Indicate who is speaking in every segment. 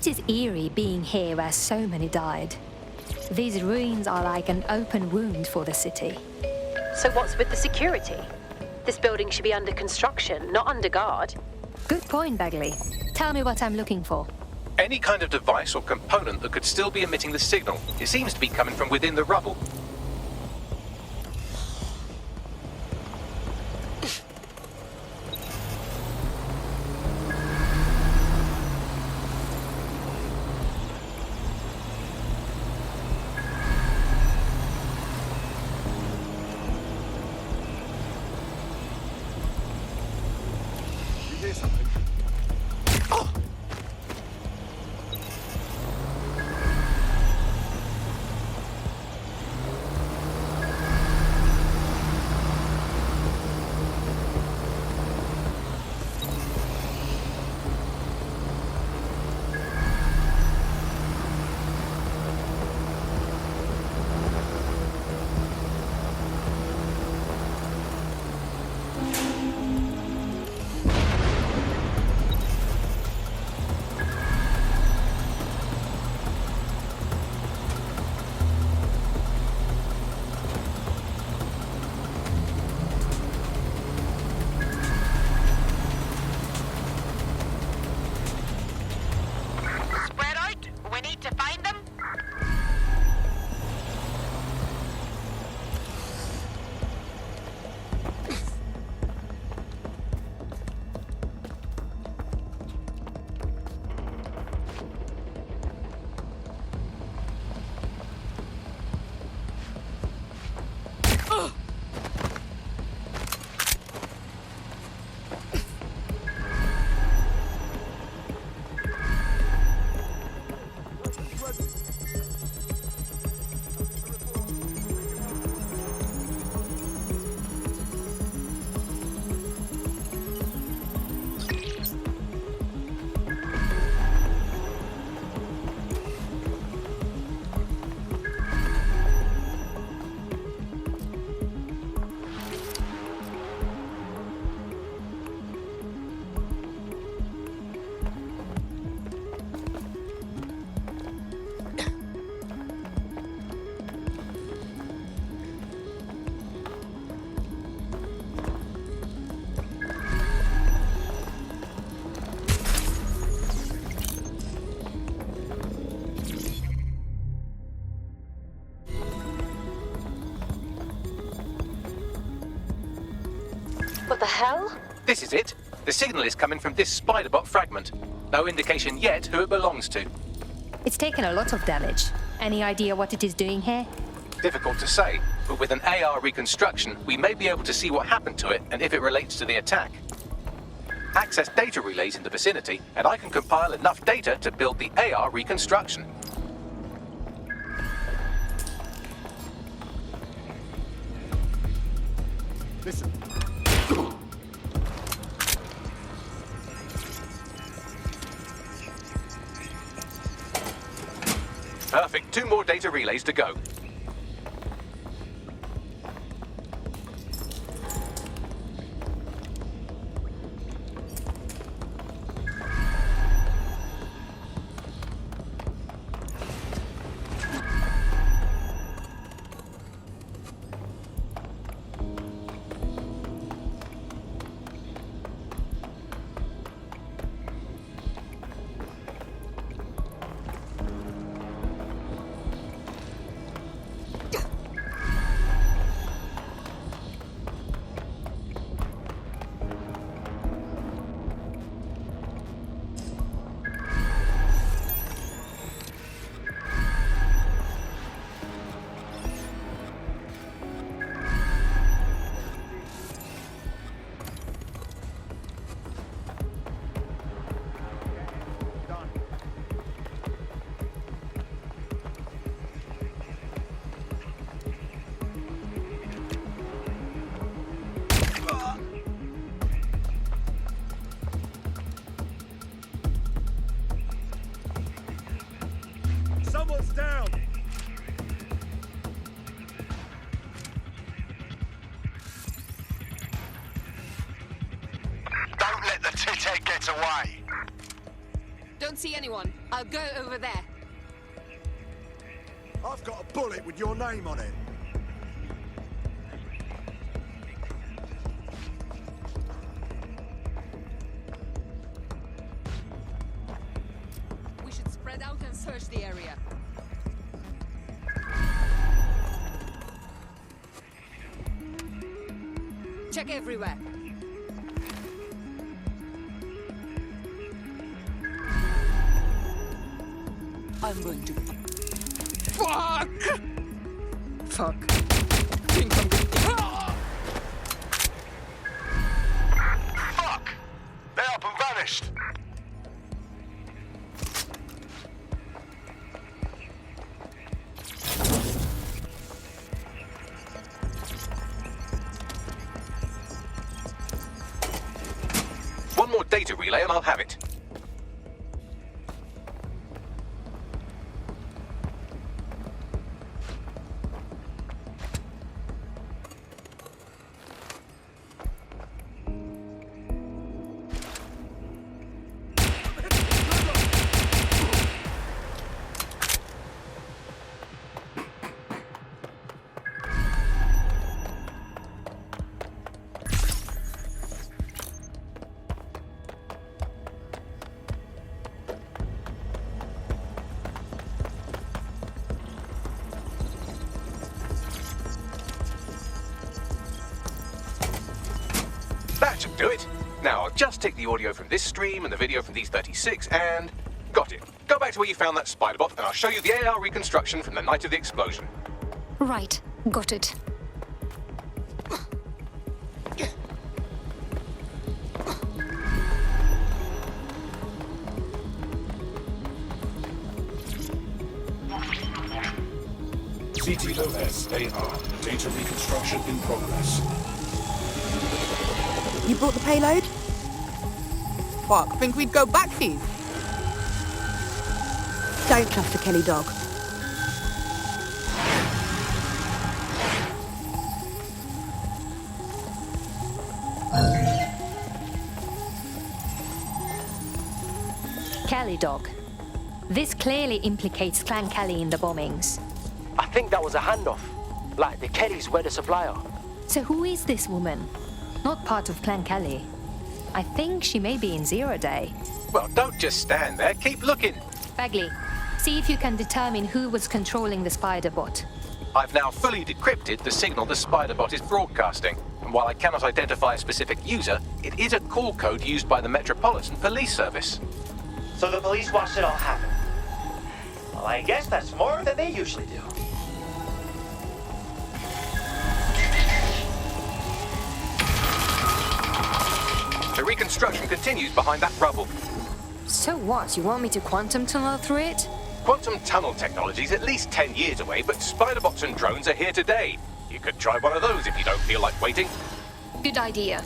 Speaker 1: It is eerie being here where so many died. These ruins are like an open wound for the city.
Speaker 2: So what's with the security? This building should be under construction, not under guard.
Speaker 1: Good point, Bagley. Tell me what I'm looking for.
Speaker 3: Any kind of device or component that could still be emitting the signal. It seems to be coming from within the rubble.
Speaker 2: What the hell?
Speaker 3: This is it. The signal is coming from this spider-bot fragment. No indication yet who it belongs to.
Speaker 1: It's taken a lot of damage. Any idea what it is doing here?
Speaker 3: Difficult to say, but with an AR reconstruction, we may be able to see what happened to it and if it relates to the attack. Access data relays in the vicinity, and I can compile enough data to build the AR reconstruction.
Speaker 4: Listen.
Speaker 3: Perfect. 2 more data relays to go.
Speaker 4: Someone's down!
Speaker 5: Don't let the tithead get away!
Speaker 6: Don't see anyone.
Speaker 5: I'll go over there.
Speaker 4: I've got a bullet with your name on it.
Speaker 5: We should spread out and search the area. Check everywhere. I'm going to... Fuck! Fuck. Think I'm gonna...
Speaker 4: Fuck! They're up and vanished.
Speaker 3: One more data relay and I'll have it. That should do it. Now, I'll just take the audio from this stream and the video from these 36 and... Got it. Go back to where you found that spider bot and I'll show you the AR reconstruction from the night of the explosion.
Speaker 1: Right, got it.
Speaker 6: CTOS AR. Data reconstruction in progress.
Speaker 7: You brought the payload?
Speaker 5: Fuck, think we'd go back here?
Speaker 7: Don't trust a Kelly dog.
Speaker 1: Kelly dog. This clearly implicates Clan Kelly in the bombings.
Speaker 8: I think that was a handoff. Like, the Kellys were the supplier.
Speaker 1: So who is this woman? Not part of Clan Kelly. I think she may be in Zero Day.
Speaker 3: Well, don't just stand there. Keep looking.
Speaker 1: Bagley, see if you can determine who was controlling the spider bot.
Speaker 3: I've now fully decrypted the signal the spider bot is broadcasting. And while I cannot identify a specific user, it is a call code used by the Metropolitan Police Service.
Speaker 9: So the police watched it all happen. Well, I guess that's more than they usually do.
Speaker 3: The reconstruction continues behind that rubble.
Speaker 1: So what? You want me to quantum tunnel through it?
Speaker 3: Quantum tunnel technology is at least 10 years away, but spider bots and drones are here today. You could try one of those if you don't feel like waiting.
Speaker 1: Good idea.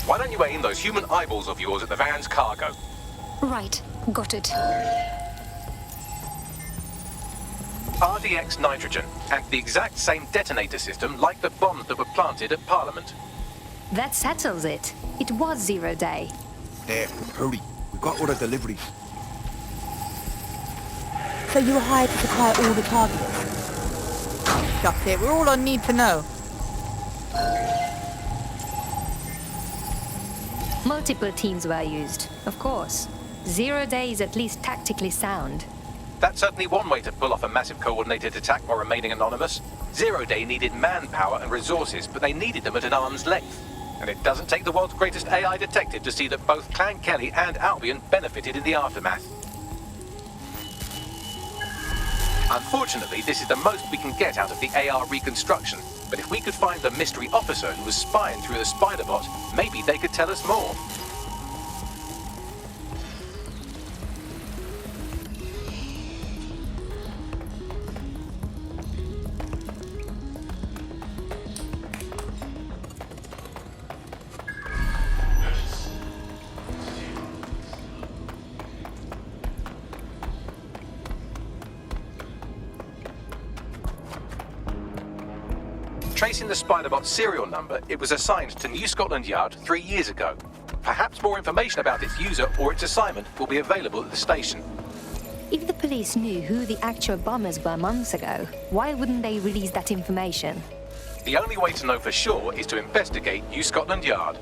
Speaker 3: Why don't you aim those human eyeballs of yours at the van's cargo?
Speaker 1: Right, got it.
Speaker 3: RDX nitrogen, and the exact same detonator system like the bombs that were planted at Parliament.
Speaker 1: That settles it. It was 0 Day.
Speaker 10: There, hurry. We've got all the deliveries.
Speaker 7: So you were hired to supply all the targets?
Speaker 5: That's it, we're all on need to know.
Speaker 1: Multiple teams were used, of course. 0 Day is at least tactically sound.
Speaker 3: That's certainly one way to pull off a massive coordinated attack while remaining anonymous. 0 Day needed manpower and resources, but they needed them at an arm's length. And it doesn't take the world's greatest AI detective to see that both Clan Kelly and Albion benefited in the aftermath. Unfortunately, this is the most we can get out of the AR reconstruction. But if we could find the mystery officer who was spying through the spider bot, maybe they could tell us more. Tracing the Spiderbot serial number, it was assigned to New Scotland Yard 3 years ago. Perhaps more information about its user or its assignment will be available at the station.
Speaker 1: If the police knew who the actual bombers were months ago, why wouldn't they release that information?
Speaker 3: The only way to know for sure is to investigate New Scotland Yard.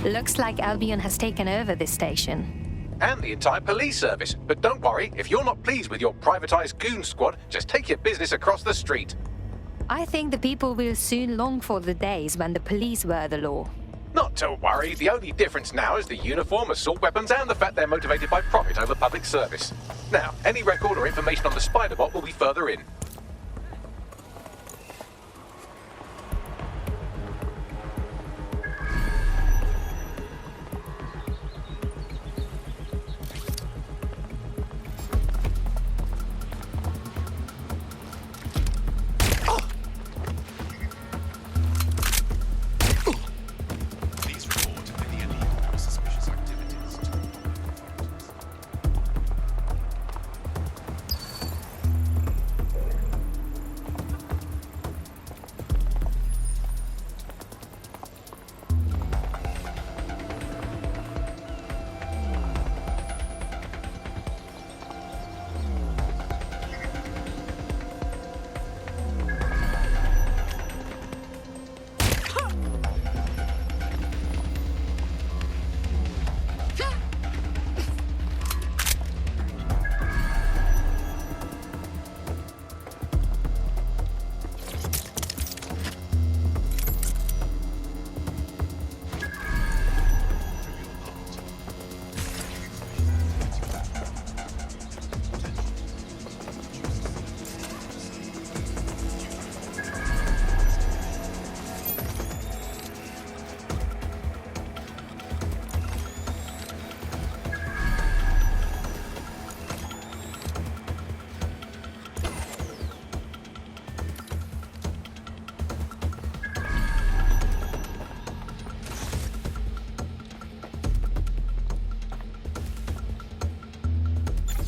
Speaker 1: Looks like Albion has taken over this station.
Speaker 3: And the entire police service. But don't worry, if you're not pleased with your privatized goon squad, just take your business across the street.
Speaker 1: I think the people will soon long for the days when the police were the law.
Speaker 3: Not to worry, the only difference now is the uniform, assault weapons, and the fact they're motivated by profit over public service. Now, any record or information on the Spiderbot will be further in.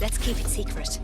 Speaker 2: Let's keep it secret.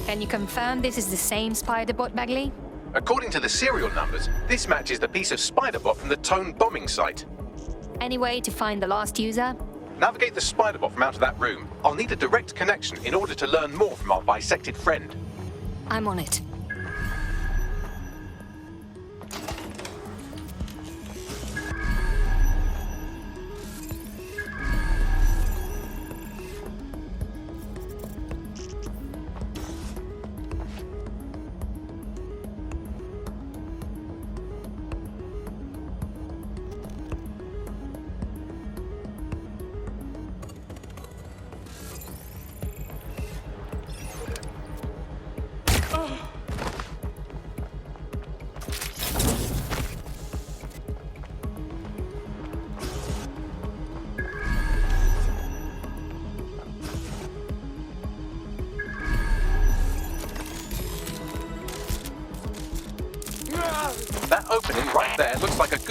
Speaker 1: Can you confirm this is the same Spiderbot, Bagley?
Speaker 3: According to the serial numbers, this matches the piece of Spiderbot from the Tone bombing site.
Speaker 1: Any way to find the last user?
Speaker 3: Navigate the Spiderbot from out of that room. I'll need a direct connection in order to learn more from our bisected friend.
Speaker 1: I'm on it.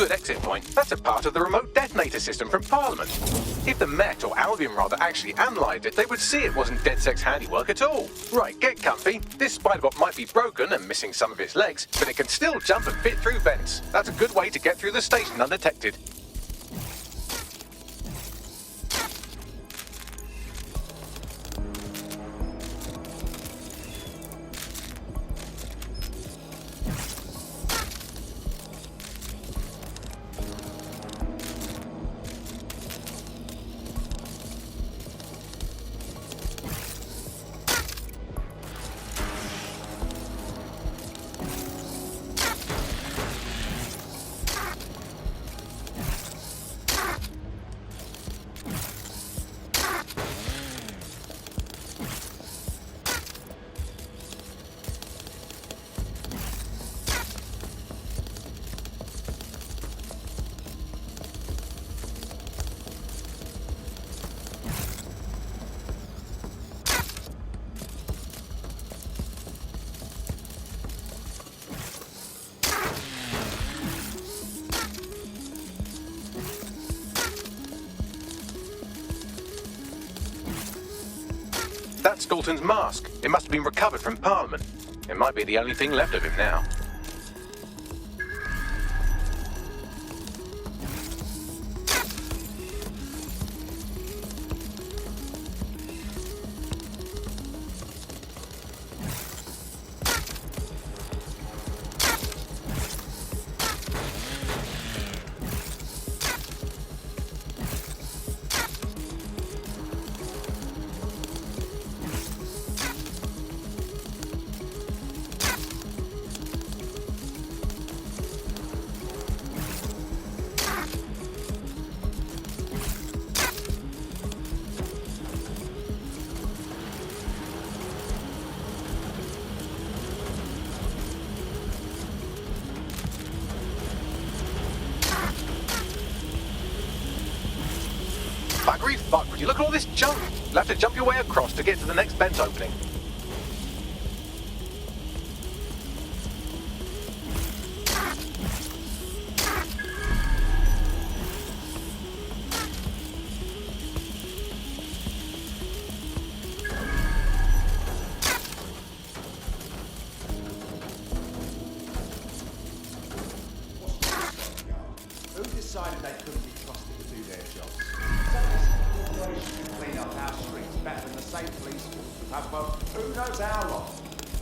Speaker 3: good exit point. That's a part of the remote detonator system from Parliament. If the Met, or Albion rather, actually analysed it, they would see it wasn't DedSec's handiwork at all. Right, get comfy. This spider-bot might be broken and missing some of its legs, but it can still jump and fit through vents. That's a good way to get through the station undetected. That's Dalton's mask. It must have been recovered from Parliament. It might be the only thing left of him now. Buggery fuck, would you look at all this junk? You'll have to jump your way across to get to the next vent opening.
Speaker 4: Who decided they couldn't be trusted to do their jobs? Corporation can clean up our streets better than the same police force would have for who knows how long.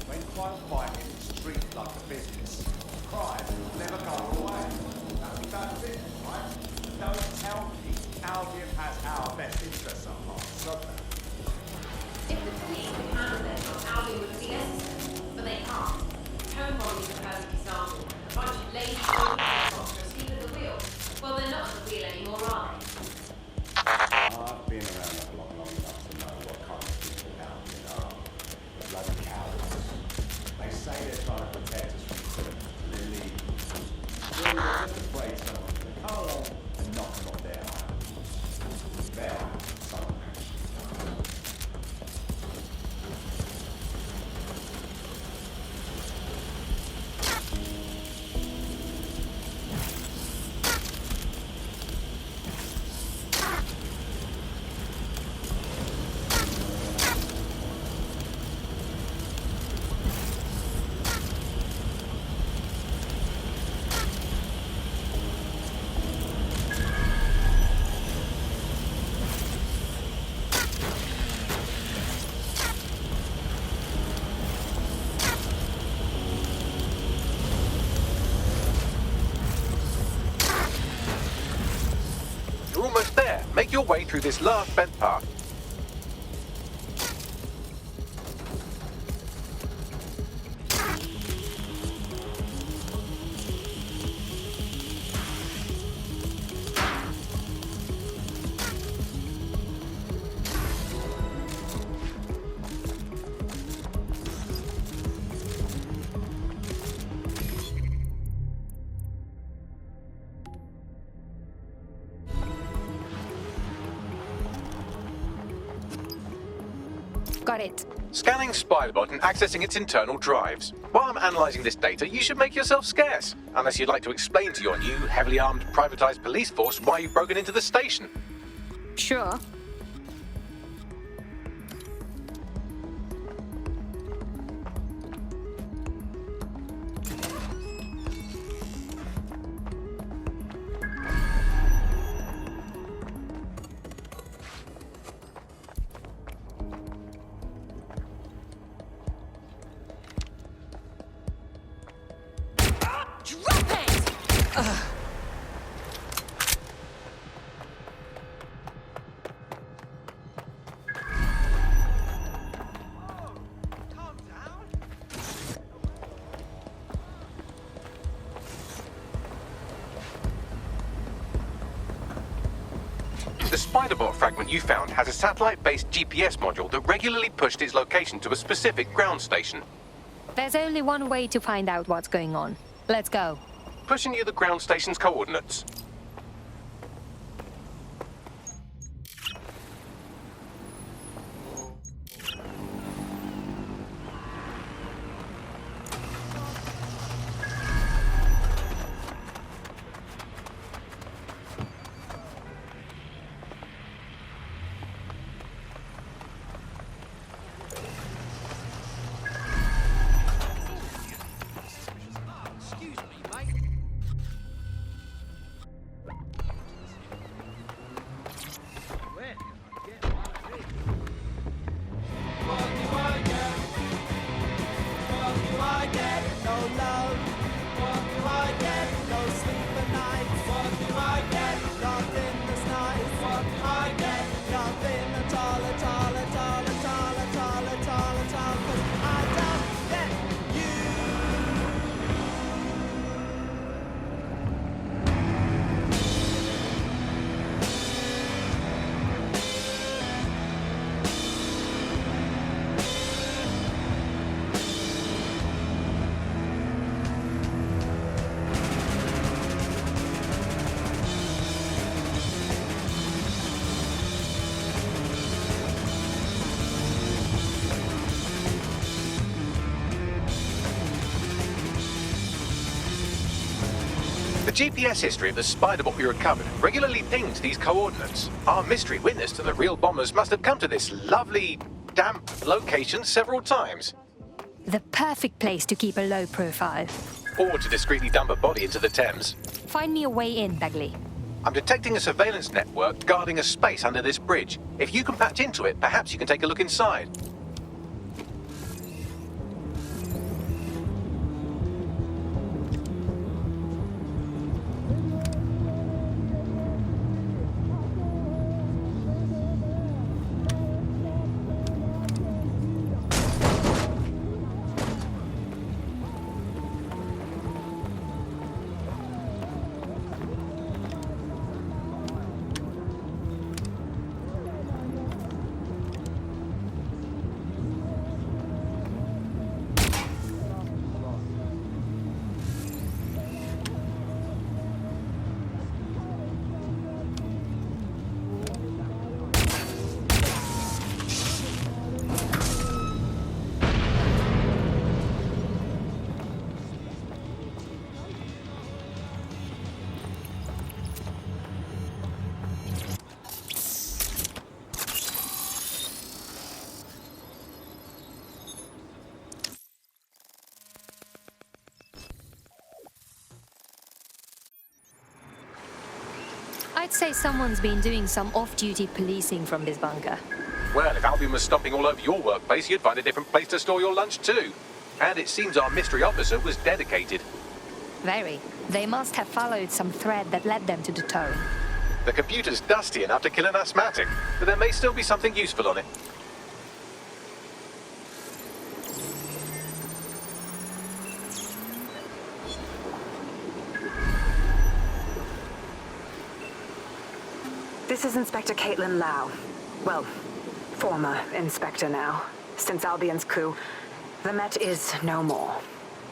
Speaker 4: When crime fighting is treated like a business, crime will never go away. That's about business, right? Don't tell me Albion has our best interests at heart, so
Speaker 2: If the police could handle it, Albion would be necessary, but they can't. Homebody is a perfect example. A bunch of lazy monsters asleep at the wheel. Well, they're not at the wheel anymore, are they?
Speaker 4: I've been around that block long enough to know what kind of people Albion are. The bloody cowards. They say they're trying to protect us from criminals, and they're leaving. Really, they're just afraid someone's going to come along and knock them off their island. Their island, someone actually.
Speaker 3: You're almost there. Make your way through this last vent path.
Speaker 1: Got it.
Speaker 3: Scanning Spiderbot and accessing its internal drives. While I'm analysing this data, you should make yourself scarce. Unless you'd like to explain to your new, heavily armed, privatized police force why you've broken into the station.
Speaker 1: Sure.
Speaker 3: The Spiderbot fragment you found has a satellite-based GPS module that regularly pushed its location to a specific ground station.
Speaker 1: There's only one way to find out what's going on. Let's go.
Speaker 3: Pushing you the ground station's coordinates. The GPS history of the Spiderbot we recovered regularly pings these coordinates. Our mystery witness to the real bombers must have come to this lovely, damp location several times.
Speaker 1: The perfect place to keep a low profile.
Speaker 3: Or to discreetly dump a body into the Thames.
Speaker 1: Find me a way in, Begley.
Speaker 3: I'm detecting a surveillance network guarding a space under this bridge. If you can patch into it, perhaps you can take a look inside.
Speaker 1: I'd say someone's been doing some off-duty policing from this bunker.
Speaker 3: Well, if Albion was stomping all over your workplace, you'd find a different place to store your lunch too. And it seems our mystery officer was dedicated.
Speaker 1: Very. They must have followed some thread that led them to the tone.
Speaker 3: The computer's dusty enough to kill an asthmatic, but there may still be something useful on it.
Speaker 11: This is Inspector Caitlin Lau. Well, former inspector now. Since Albion's coup, the Met is no more.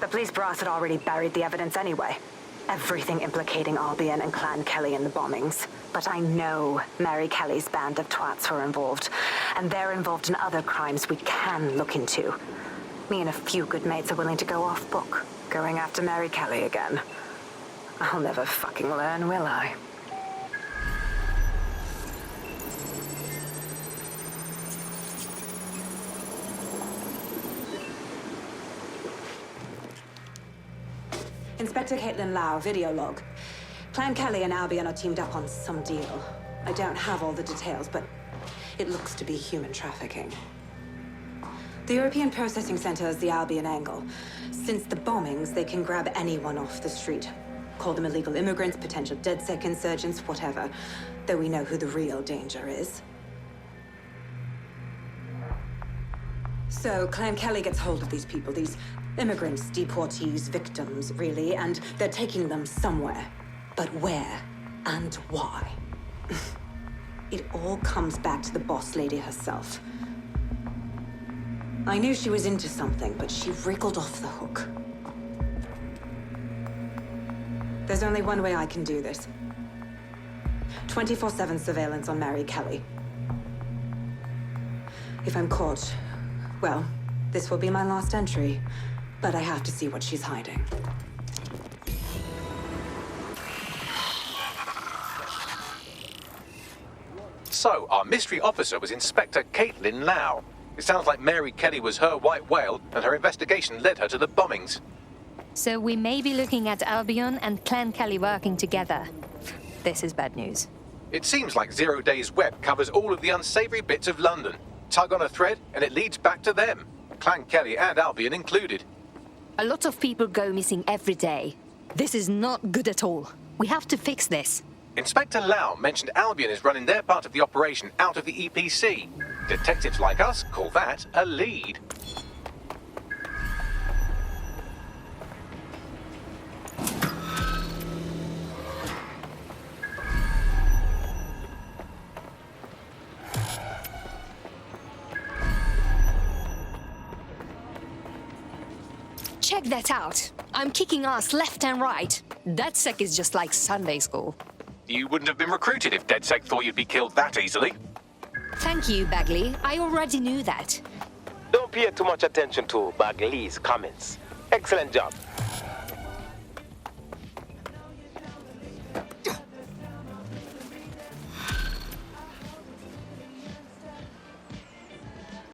Speaker 11: The police brass had already buried the evidence anyway. Everything implicating Albion and Clan Kelly in the bombings. But I know Mary Kelly's band of twats were involved, and they're involved in other crimes we can look into. Me and a few good mates are willing to go off book, going after Mary Kelly again. I'll never fucking learn, will I? Inspector Caitlin Lau, video log. Clan Kelly and Albion are teamed up on some deal. I don't have all the details, but it looks to be human trafficking. The European Processing Center is the Albion angle. Since the bombings, they can grab anyone off the street. Call them illegal immigrants, potential DedSec insurgents, whatever. Though we know who the real danger is. So, Clan Kelly gets hold of these people, these immigrants, deportees, victims, really, and they're taking them somewhere. But where and why? It all comes back to the boss lady herself. I knew she was into something, but she wriggled off the hook. There's only one way I can do this. 24/7 surveillance on Mary Kelly. If I'm caught, well, this will be my last entry, but I have to see what she's hiding.
Speaker 3: So, our mystery officer was Inspector Caitlin Lau. It sounds like Mary Kelly was her white whale, and her investigation led her to the bombings.
Speaker 1: So we may be looking at Albion and Clan Kelly working together. This is bad news.
Speaker 3: It seems like Zero Days Web covers all of the unsavory bits of London. Tug on a thread, and it leads back to them. Clan Kelly and Albion included.
Speaker 1: A lot of people go missing every day. This is not good at all. We have to fix this.
Speaker 3: Inspector Lau mentioned Albion is running their part of the operation out of the EPC. Detectives like us call that a lead.
Speaker 1: Check that out. I'm kicking ass left and right. DedSec is just like Sunday school.
Speaker 3: You wouldn't have been recruited if DedSec thought you'd be killed that easily.
Speaker 1: Thank you, Bagley. I already knew that.
Speaker 8: Don't pay too much attention to Bagley's comments. Excellent job.